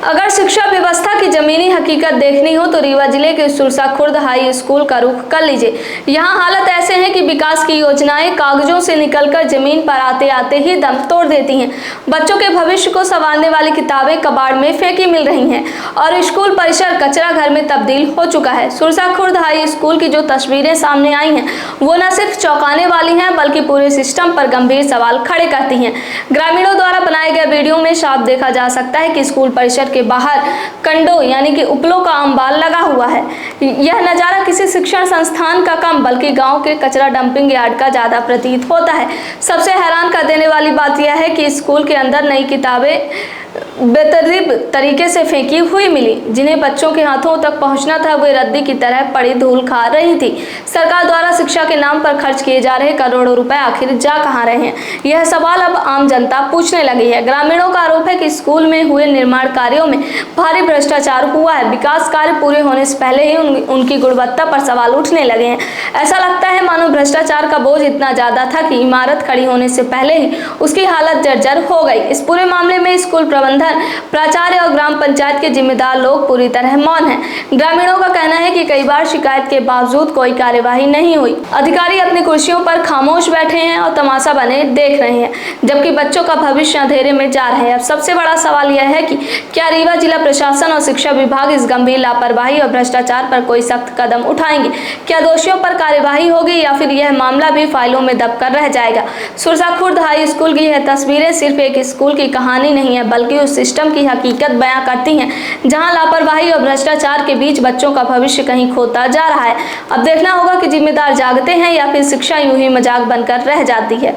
अगर शिक्षा व्यवस्था की जमीनी हकीकत देखनी हो तो रीवा जिले के सुरसा खुर्द हाई स्कूल का रुख कर लीजिए। यहाँ हालत ऐसे है कि विकास की योजनाएं कागजों से निकलकर जमीन पर आते आते ही दम तोड़ देती हैं। बच्चों के भविष्य को संवारने वाली किताबें कबाड़ में फेंकी मिल रही हैं और स्कूल परिसर कचरा घर में तब्दील हो चुका है। सुरसा खुर्द हाई स्कूल की जो तस्वीरें सामने आई हैं वो न सिर्फ चौंकाने वाली हैं बल्कि पूरे सिस्टम पर गंभीर सवाल खड़े करती हैं। ग्रामीणों द्वारा बनाए गए वीडियो में साफ देखा जा सकता है कि स्कूल परिसर के बाहर कंडो यानी कि उपलों का अंबार लगा हुआ है। यह नज़ारा किसी शिक्षण संस्थान का कम बल्कि गांव के कचरा डंपिंग यार्ड का ज़्यादा प्रतीत होता है। सबसे हैरान कर देने वाली बात यह है कि स्कूल के अंदर नई किताबें बेतरतीब तरीके से फेंकी हुई मिली, जिन्हें बच्चों के हाथों तक पहुंचना था वे रद्दी की तरह पड़ी धूल खा रही थी। सरकार द्वारा शिक्षा के नाम पर खर्च किए जा रहे करोड़ों रुपए आखिर जा कहां रहे हैं, यह सवाल अब आम जनता पूछने लगी है। ग्रामीणों का आरोप है कि स्कूल में हुए निर्माण कार्यों में भारी भ्रष्टाचार हुआ है। विकास कार्य पूरे होने से पहले ही उनकी गुणवत्ता पर सवाल उठने लगे हैं। ऐसा लगता है मानो भ्रष्टाचार का बोझ इतना ज्यादा था कि इमारत खड़ी होने से पहले ही उसकी हालत जर्जर हो गई। इस पूरे मामले में स्कूल प्रबंधन, प्राचार्य और ग्राम पंचायत के जिम्मेदार लोग पूरी तरह मौन हैं। ग्रामीणों का कहना है कि कई बार शिकायत के बावजूद कोई कार्यवाही नहीं हुई। अधिकारी अपनी कुर्सियों पर खामोश बैठे हैं और तमाशा बने देख रहे हैं, जबकि बच्चों का भविष्य अंधेरे में जा रहा है। अब सबसे बड़ा सवाल यह है कि क्या रीवा जिला प्रशासन और शिक्षा विभाग इस गंभीर लापरवाही और भ्रष्टाचार पर कोई सख्त कदम उठाएंगे? क्या दोषियों पर कार्यवाही होगी या फिर यह मामला भी फाइलों में दबकर रह जाएगा? सुरसा खुर्द हाई स्कूल की यह तस्वीरें सिर्फ एक स्कूल की कहानी नहीं है बल्कि उस सिस्टम की हकीकत बयां करती हैं जहां लापरवाही और भ्रष्टाचार के बीच बच्चों का भविष्य कहीं खोता जा रहा है। अब देखना होगा कि जिम्मेदार जागते हैं या फिर शिक्षा यूं ही मजाक बनकर रह जाती है।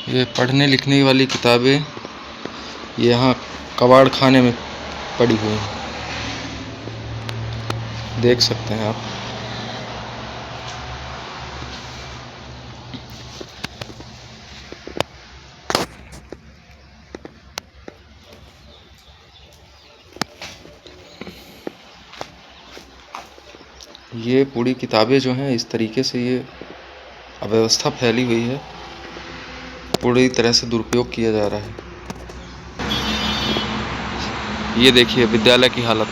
ये पढ़ने लिखने वाली किताबें यहाँ कबाड़ खाने में पड़ी हुई हैं, देख सकते हैं आप। ये पूरी किताबें जो हैं इस तरीके से ये अव्यवस्था फैली हुई है, पूरी तरह से दुरुपयोग किया जा रहा है। ये देखिए विद्यालय की हालत,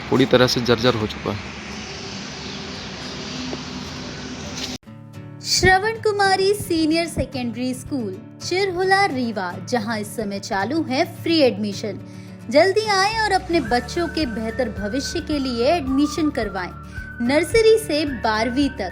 पूरी तरह से जर्जर हो चुका है। श्रवण कुमारी senior secondary school Chirhula Rewa, जहां इस समय चालू है फ्री एडमिशन। जल्दी आएं और अपने बच्चों के बेहतर भविष्य के लिए एडमिशन करवाएं। नर्सरी से 12वीं तक